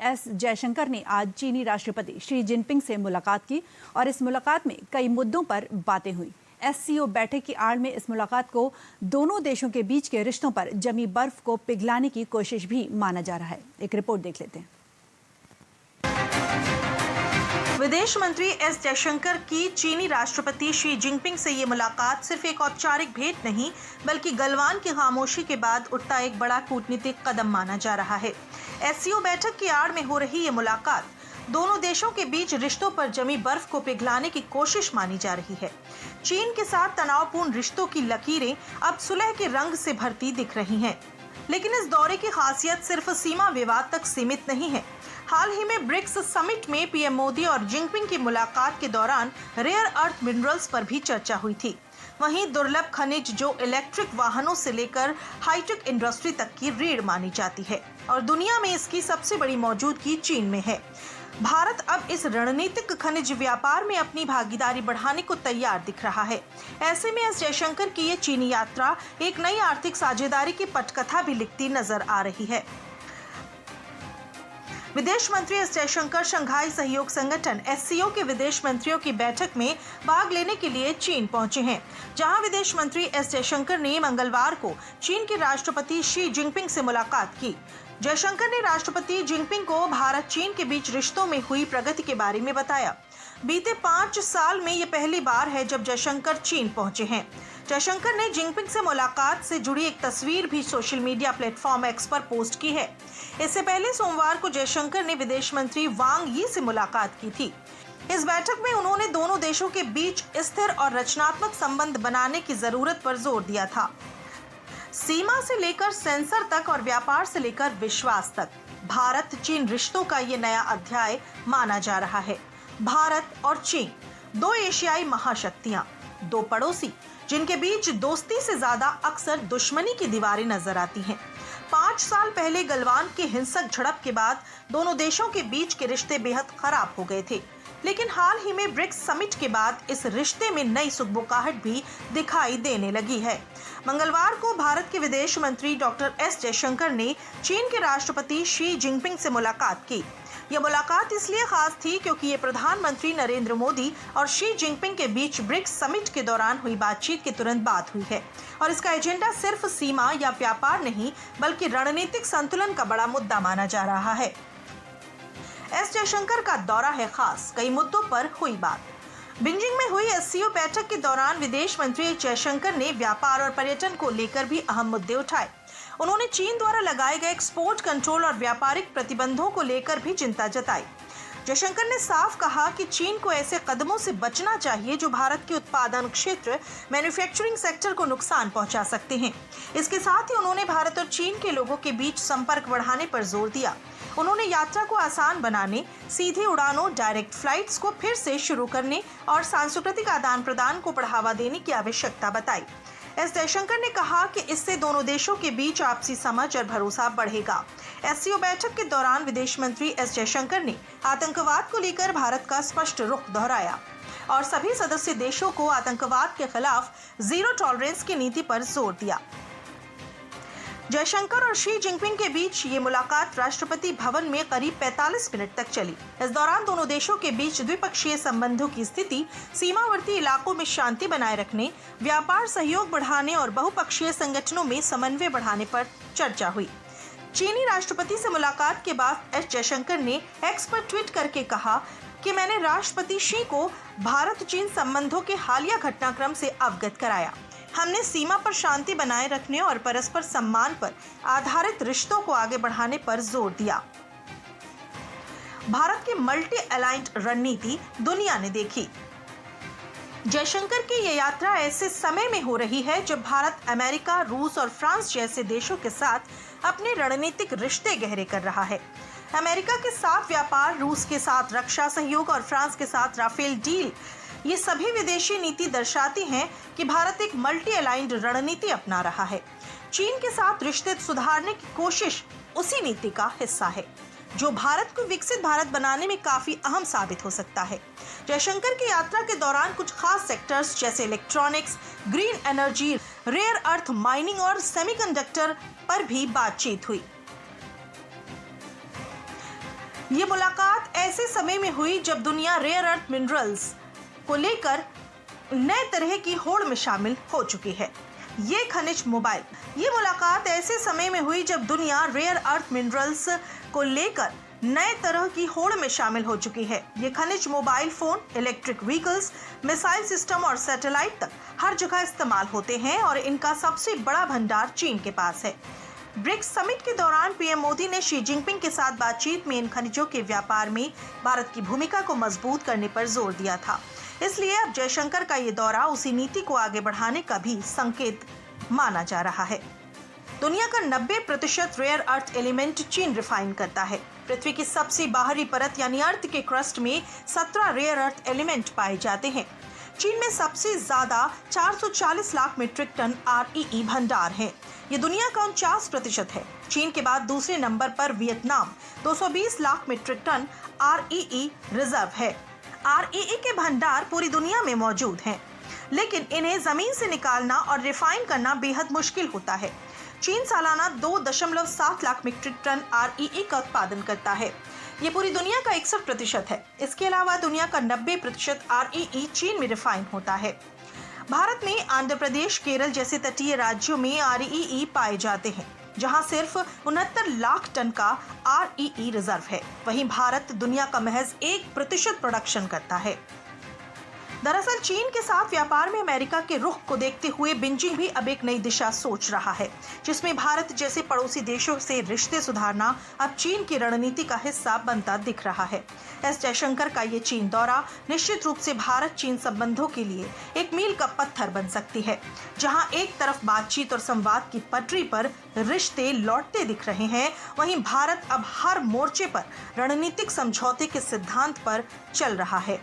S Jaishankar ने आज चीनी राष्ट्रपति शी जिनपिंग से मुलाकात की और इस मुलाकात में कई मुद्दों पर बातें हुई। एससीओ बैठक की आड़ में इस मुलाकात को दोनों देशों के बीच के रिश्तों पर जमी बर्फ को पिघलाने की कोशिश भी माना जा रहा है। एक रिपोर्ट देख लेते हैं। विदेश मंत्री एस जयशंकर की चीनी राष्ट्रपति शी जिनपिंग से ये मुलाकात सिर्फ एक औपचारिक भेंट नहीं बल्कि गलवान की खामोशी के बाद उठता एक बड़ा कूटनीतिक कदम माना जा रहा है। एससीओ बैठक की आड़ में हो रही ये मुलाकात दोनों देशों के बीच रिश्तों पर जमी बर्फ को पिघलाने की कोशिश मानी जा रही है। चीन के साथ तनावपूर्ण रिश्तों की लकीरें अब सुलह के रंग से भरती दिख रही हैं। लेकिन इस दौरे की खासियत सिर्फ सीमा विवाद तक सीमित नहीं है। हाल ही में ब्रिक्स समिट में पीएम मोदी और जिनपिंग की मुलाकात के दौरान रेयर अर्थ मिनरल्स पर भी चर्चा हुई थी। वहीं दुर्लभ खनिज जो इलेक्ट्रिक वाहनों से लेकर हाईटेक इंडस्ट्री तक की रीढ़ मानी जाती है और दुनिया में इसकी सबसे बड़ी मौजूदगी चीन में है। भारत अब इस रणनीतिक खनिज व्यापार में अपनी भागीदारी बढ़ाने को तैयार दिख रहा है। ऐसे में एस जयशंकर की ये चीनी यात्रा एक नई आर्थिक साझेदारी की पटकथा भी लिखती नजर आ रही है। विदेश मंत्री एस जयशंकर शंघाई सहयोग संगठन एससीओ के विदेश मंत्रियों की बैठक में भाग लेने के लिए चीन पहुंचे हैं, जहां विदेश मंत्री एस जयशंकर ने मंगलवार को चीन के राष्ट्रपति शी जिनपिंग से मुलाकात की। जयशंकर ने राष्ट्रपति जिनपिंग को भारत चीन के बीच रिश्तों में हुई प्रगति के बारे में बताया। बीते 5 साल में ये पहली बार है जब जयशंकर चीन पहुंचे हैं। जयशंकर ने जिनपिंग से मुलाकात से जुड़ी एक तस्वीर भी सोशल मीडिया प्लेटफॉर्म एक्स पर पोस्ट की है। इससे पहले सोमवार को जयशंकर ने विदेश मंत्री वांग यी से मुलाकात की थी। इस बैठक में उन्होंने दोनों देशों के बीच स्थिर और रचनात्मक संबंध बनाने की जरूरत पर जोर दिया था। सीमा से लेकर सेंसर तक और व्यापार से लेकर विश्वास तक भारत चीन रिश्तों का ये नया अध्याय माना जा रहा है। भारत और चीन, दो एशियाई महाशक्तियां, दो पड़ोसी जिनके बीच दोस्ती से ज्यादा अक्सर दुश्मनी की दीवारें नजर आती हैं। 5 साल पहले गलवान की हिंसक झड़प के बाद दोनों देशों के बीच के रिश्ते बेहद खराब हो गए थे, लेकिन हाल ही में ब्रिक्स समिट के बाद इस रिश्ते में नई सुगबुगाहट भी दिखाई देने लगी है। मंगलवार को भारत के विदेश मंत्री डॉक्टर एस जयशंकर ने चीन के राष्ट्रपति शी जिनपिंग से मुलाकात की। यह मुलाकात इसलिए खास थी क्योंकि ये प्रधानमंत्री नरेंद्र मोदी और शी जिनपिंग के बीच ब्रिक्स समिट के दौरान हुई बातचीत के तुरंत बाद हुई है और इसका एजेंडा सिर्फ सीमा या व्यापार नहीं बल्कि रणनीतिक संतुलन का बड़ा मुद्दा माना जा रहा है। एस जयशंकर का दौरा है खास, कई मुद्दों पर हुई बात। बीजिंग में हुई एससीओ बैठक के दौरान विदेश मंत्री जयशंकर ने व्यापार और पर्यटन को लेकर भी अहम मुद्दे उठाए। उन्होंने चीन द्वारा लगाए गए एक्सपोर्ट कंट्रोल और व्यापारिक प्रतिबंधों को लेकर भी चिंता जताई। जयशंकर ने साफ कहा कि चीन को ऐसे कदमों से बचना चाहिए जो भारत के उत्पादन क्षेत्र मैन्युफैक्चरिंग सेक्टर को नुकसान पहुंचा सकते हैं। इसके साथ ही उन्होंने भारत और चीन के लोगों के बीच संपर्क बढ़ाने पर जोर दिया। उन्होंने यात्रा को आसान बनाने, सीधी उड़ानों, डायरेक्ट फ्लाइट्स को फिर से शुरू करने और सांस्कृतिक आदान प्रदान को बढ़ावा देने की आवश्यकता बताई। एस जयशंकर ने कहा कि इससे दोनों देशों के बीच आपसी समझ और भरोसा बढ़ेगा। एससीओ बैठक के दौरान विदेश मंत्री एस जयशंकर ने आतंकवाद को लेकर भारत का स्पष्ट रुख दोहराया और सभी सदस्य देशों को आतंकवाद के खिलाफ जीरो टॉलरेंस की नीति पर जोर दिया। जयशंकर और शी जिनपिंग के बीच ये मुलाकात राष्ट्रपति भवन में करीब 45 मिनट तक चली। इस दौरान दोनों देशों के बीच द्विपक्षीय संबंधों की स्थिति, सीमावर्ती इलाकों में शांति बनाए रखने, व्यापार सहयोग बढ़ाने और बहुपक्षीय संगठनों में समन्वय बढ़ाने पर चर्चा हुई। चीनी राष्ट्रपति से मुलाकात के बाद एस जयशंकर ने एक्स पर ट्वीट करके कहा कि मैंने राष्ट्रपति शी को भारत चीन संबंधों के हालिया घटनाक्रम से अवगत कराया। हमने सीमा पर शांति बनाए रखने और परस्पर सम्मान पर आधारित रिश्तों को आगे बढ़ाने पर जोर दिया। भारत की मल्टी अलाइंड रणनीति दुनिया ने देखी। जयशंकर की यह यात्रा ऐसे समय में हो रही है जब भारत अमेरिका, रूस और फ्रांस जैसे देशों के साथ अपने रणनीतिक रिश्ते गहरे कर रहा है। अमेरिका के साथ व्यापार, रूस के साथ रक्षा सहयोग और फ्रांस के साथ राफेल डील, ये सभी विदेशी नीति दर्शाती हैं कि भारत एक मल्टी अलाइंड रणनीति अपना रहा है। चीन के साथ रिश्ते सुधारने की कोशिश उसी नीति का हिस्सा है, जो भारत को विकसित भारत बनाने में काफी अहम साबित हो सकता है। जयशंकर की यात्रा के दौरान कुछ खास सेक्टर्स जैसे electronics, green energy, rare earth mining और सेमीकंडक्टर पर भी बातचीत हुई। ये मुलाकात ऐसे समय में हुई जब दुनिया रेयर अर्थ मिनरल्स को लेकर नए तरह की होड़ में शामिल हो चुकी है। ये खनिज मोबाइल ये मुलाकात ऐसे समय में हुई जब दुनिया रेयर अर्थ मिनरल्स को लेकर नए तरह की होड़ में शामिल हो चुकी है। ये खनिज mobile phone, electric vehicles, missile system और सैटेलाइट तक हर जगह इस्तेमाल होते हैं और इनका सबसे बड़ा भंडार चीन के पास है। ब्रिक्स समिट के दौरान पीएम मोदी ने शी जिनपिंग के साथ बातचीत में इन खनिजों के व्यापार में भारत की भूमिका को मजबूत करने पर जोर दिया था। इसलिए अब जयशंकर का ये दौरा उसी नीति को आगे बढ़ाने का भी संकेत माना जा रहा है। दुनिया का 90% रेयर अर्थ एलिमेंट चीन रिफाइन करता है। पृथ्वी की सबसे बाहरी परत यानी अर्थ के क्रस्ट में 17 रेयर अर्थ एलिमेंट पाए जाते हैं। चीन में सबसे ज्यादा 440 लाख मीट्रिक टन REE भंडार है। ये दुनिया का 49% है। चीन के बाद दूसरे नंबर पर Vietnam 220 lakh metric tonne REE reserve है। REE के भंडार पूरी दुनिया में मौजूद हैं, लेकिन इन्हें जमीन से निकालना और रिफाइन करना बेहद मुश्किल होता है। चीन सालाना 2.7 लाख मीट्रिक टन REE का उत्पादन करता है। ये पूरी दुनिया का 61% है। इसके अलावा दुनिया का 90% REE चीन में रिफाइन होता है। भारत में आंध्र प्रदेश, केरल जैसे तटीय राज्यों में REE पाए जाते हैं, जहां सिर्फ 69 लाख टन का REE रिजर्व है। वहीं भारत दुनिया का महज 1% प्रोडक्शन करता है। दरअसल चीन के साथ व्यापार में अमेरिका के रुख को देखते हुए बीजिंग भी अब एक नई दिशा सोच रहा है, जिसमें भारत जैसे पड़ोसी देशों से रिश्ते सुधारना अब चीन की रणनीति का हिस्सा बनता दिख रहा है। एस जयशंकर का ये चीन दौरा निश्चित रूप से भारत चीन संबंधों के लिए एक मील का पत्थर बन सकती है। जहां एक तरफ बातचीत और संवाद की पटरी पर रिश्ते लौटते दिख रहे हैं, वहीं भारत अब हर मोर्चे पर रणनीतिक समझौते के सिद्धांत पर चल रहा है।